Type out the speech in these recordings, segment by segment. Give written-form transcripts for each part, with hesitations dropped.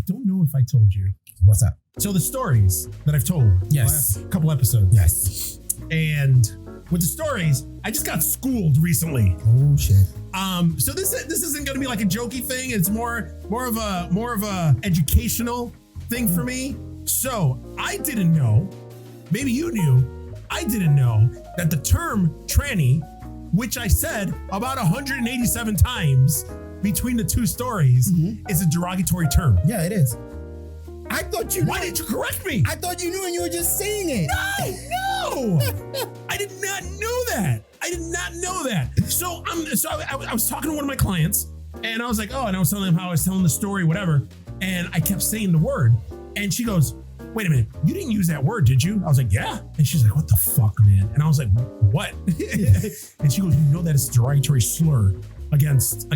don't know if I told you. What's up? So the stories that I've told, Yes, last couple episodes, yes. and with the stories, I just got schooled recently. Oh shit. So this isn't going to be like a jokey thing. It's more of a educational thing for me. So I didn't know. Maybe you knew. I didn't know that the term tranny, which I said about 187 times between the two stories, is a derogatory term. Yeah, it is. I thought you. Why didn't you correct me? I thought you knew, and you were just saying it. No. I did not know that. So I was talking to one of my clients, and I was like, and I was telling him how I was telling the story, whatever, and I kept saying the word, and she goes, "Wait a minute, you didn't use that word, did you?" I was like, "Yeah," and she's like, "What the fuck, man?" And I was like, "What?" And she goes, "You know that it's a derogatory slur against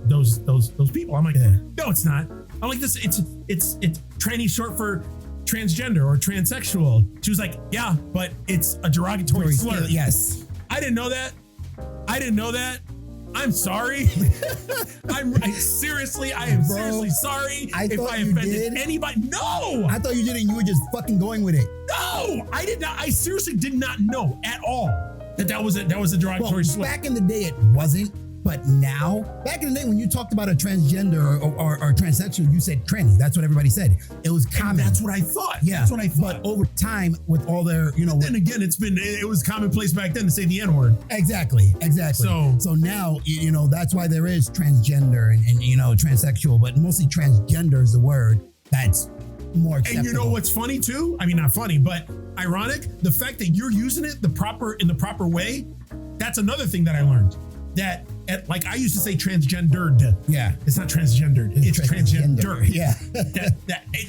those people." I'm like, "No, it's not." I'm like, it's tranny short for transgender or transsexual. She was like, "Yeah, but it's a derogatory slur." Yes. I didn't know that. I'm sorry. I am seriously sorry if I offended anybody. No! I thought you did it and you were just fucking going with it. No! I did not. I seriously did not know at all that was a derogatory slur. Back in the day it wasn't, but now, back in the day when you talked about a transgender or transsexual, you said tranny. That's what everybody said. It was common. And that's what I thought. Yeah. That's what I thought. But over time, with all their, But then again, it was commonplace back then to say the N-word. Exactly. So now, that's why there is transgender and transsexual, but mostly transgender is the word that's more acceptable. And you know what's funny too? I mean, not funny, but ironic. The fact that you're using it in the proper way, that's another thing that I learned. That like I used to say transgendered. Yeah. It's not transgendered. It's transgender. Yeah.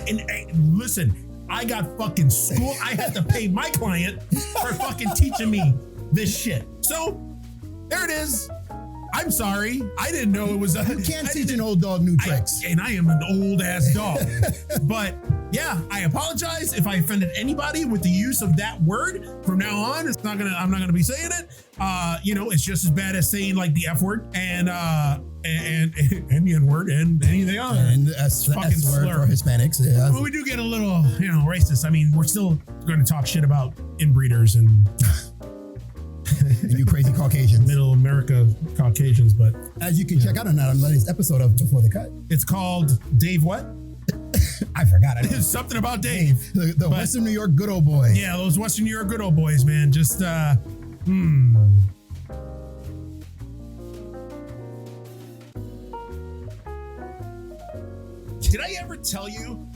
And listen, I got fucking school. I had to pay my client for fucking teaching me this shit. So there it is. I'm sorry. I didn't know it was a... You can't teach an old dog new tricks. And I am an old ass dog. But yeah, I apologize if I offended anybody with the use of that word. From now on, I'm not gonna be saying it. It's just as bad as saying like the F word and the N word and anything else. And the S word for Hispanics. Yeah. But we do get a little, racist. I mean, we're still going to talk shit about inbreeders and you crazy Caucasians. Middle America Caucasians, but as you can check out on that latest episode of Before the Cut. It's called Dave what? I forgot it. It's something about Dave. The Western New York good old boys. Yeah, those Western New York good old boys, man. Just Did I ever tell you?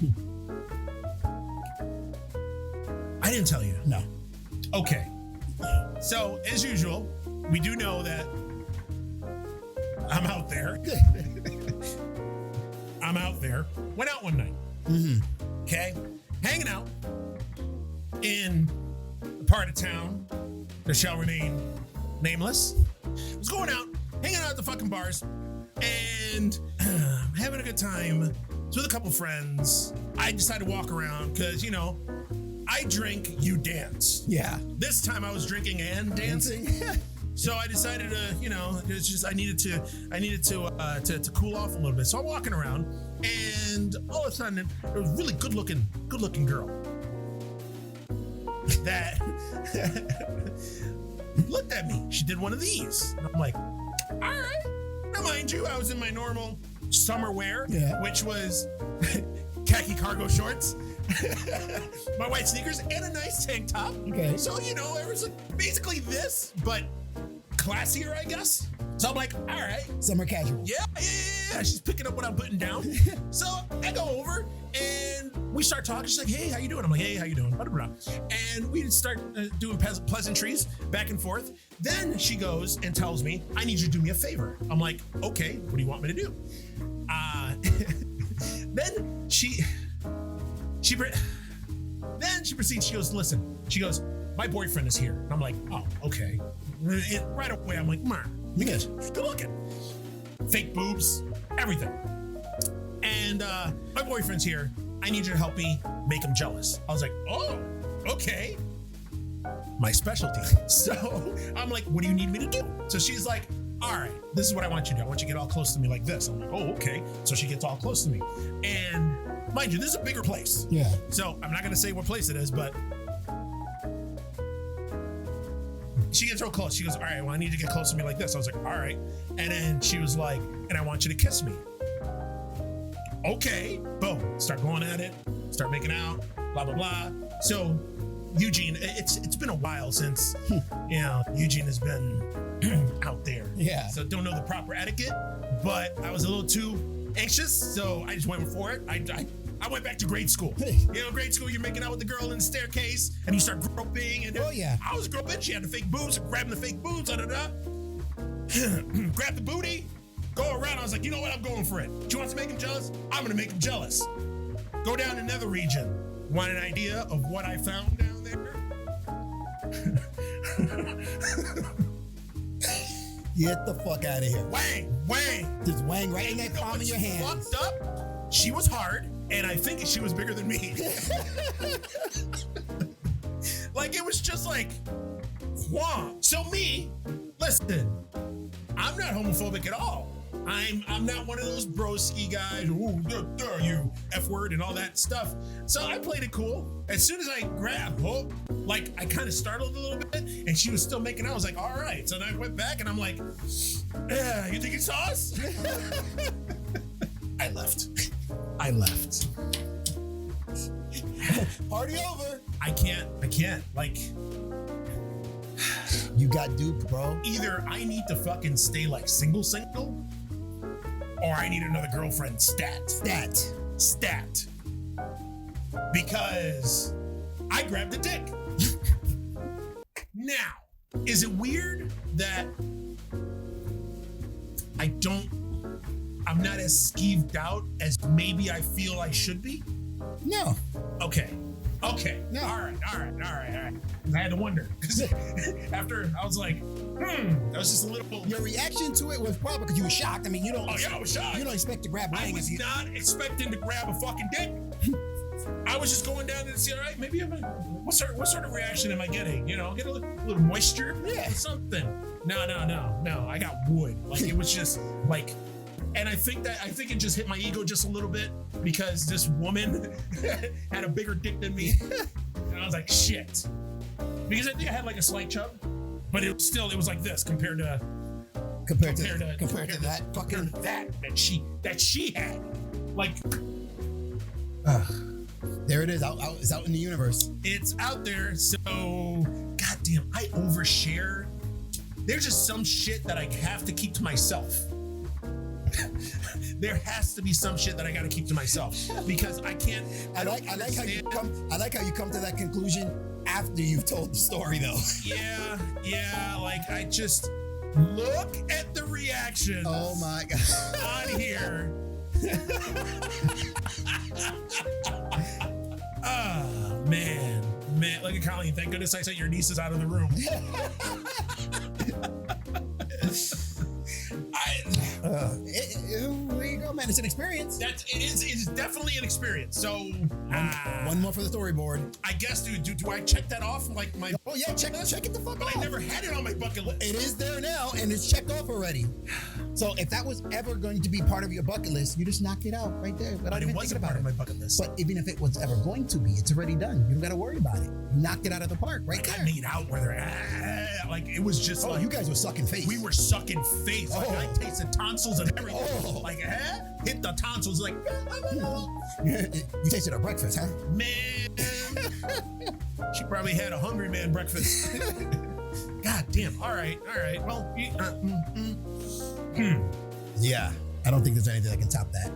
I didn't tell you. No. Okay. So, as usual, we do know that I'm out there. Went out one night. Okay. Hanging out in a part of town that shall remain nameless. Was going out, hanging out at the fucking bars, and having a good time. So with a couple friends, I decided to walk around because, I drink, you dance. Yeah. This time I was drinking and dancing. So I decided to, it's just I needed to cool off a little bit. So I'm walking around, and all of a sudden there was a really good looking girl that looked at me. She did one of these. And I'm like, all right. Now mind you, I was in my normal summer wear, which was khaki cargo shorts, my white sneakers, and a nice tank top. Okay. So, it was like basically this, but classier, I guess. So I'm like, all right. Summer casual. Yeah. She's picking up what I'm putting down. So I go over and we start talking. She's like, hey, how you doing? I'm like, hey, how you doing? Blah, blah, blah. And we start doing pleasantries back and forth. Then she goes and tells me, I need you to do me a favor. I'm like, okay, what do you want me to do? Then she proceeds, she goes, listen, she goes, my boyfriend is here. And I'm like, oh, okay. And right away, I'm like, because she's good looking. Fake boobs, everything. And my boyfriend's here. I need you to help me make him jealous. I was like, oh, okay. My specialty. So I'm like, what do you need me to do? So she's like, all right, this is what I want you to do. I want you to get all close to me like this. I'm like, oh, okay. So she gets all close to me. And mind you, this is a bigger place. Yeah. So I'm not gonna say what place it is, but she gets real close. She goes, all right, well, I need to get close to me like this. I was like, all right. And then she was like, and I want you to kiss me. Okay, boom. Start going at it, start making out, blah, blah, blah. So Eugene, it's been a while since, Eugene has been out there. Yeah. So don't know the proper etiquette, but I was a little too anxious. So I just went for it. I went back to grade school. Grade school, you're making out with the girl in the staircase and you start groping. And I was groping. She had the fake boobs, grabbing the fake boobs, grab the booty, go around. I was like, you know what? I'm going for it. She wants to make him jealous? I'm going to make him jealous. Go down to Nether region. Want an idea of what I found down there? Get the fuck out of here. Wang. Just wang right in that palm of your hand. Fucked up. She was hard. And I think she was bigger than me. Like, it was just like, wow. So me, listen, I'm not homophobic at all. I'm not one of those broski guys, you F word and all that stuff. So I played it cool. As soon as I grabbed, I kind of startled a little bit and she was still making out. I was like, all right. So then I went back and I'm like, yeah, you think it's sauce? I left. Party over. I can't. Like, you got duped, bro. Either I need to fucking stay like single, or I need another girlfriend stat. Because I grabbed the dick. Now, is it weird that I'm not as skeeved out as maybe I feel I should be? No. Okay. No. All right. I had to wonder because after I was like, that was just a little. Your reaction to it was probably because you were shocked. I mean, you don't. Oh yeah, I was shocked. You don't expect to grab. I was not expecting to grab a fucking dick. I was just going down there to see. All right, maybe what sort of reaction am I getting? Get a little moisture, something. No. I got wood. Like it was just like. And I think it just hit my ego just a little bit because this woman had a bigger dick than me. And I was like, shit. Because I think I had like a slight chub, but it was like this compared to that fucking that she had. Like there it is. It's out in the universe. It's out there. So goddamn, I overshare. There's just some shit that I have to keep to myself. There has to be some shit that I got to keep to myself because I can't. I like how you come to that conclusion after you've told the story, though. Yeah. Like I just look at the reactions. Oh my god! On here. Oh man. Look at Colleen. Thank goodness I sent your nieces out of the room. There you go, man. It's an experience. It is definitely an experience. So one more for the storyboard. I guess do I check that off like my? Oh yeah, check it the fuck but off. I never had it on my bucket list. It is there now, and it's checked off already. So if that was ever going to be part of your bucket list, you just knocked it out right there. But it wasn't part of my bucket list. But even if it was ever going to be, it's already done. You don't got to worry about it. You knocked it out of the park right there. I made out where they're at. Like it was just. Oh, you guys were sucking face. We were sucking face. Like I tasted tonsils and everything. Oh. Like hit the tonsils. Like you tasted our breakfast, huh? Man, she probably had a hungry man breakfast. God damn. All right. Well, yeah. I don't think there's anything that can top that.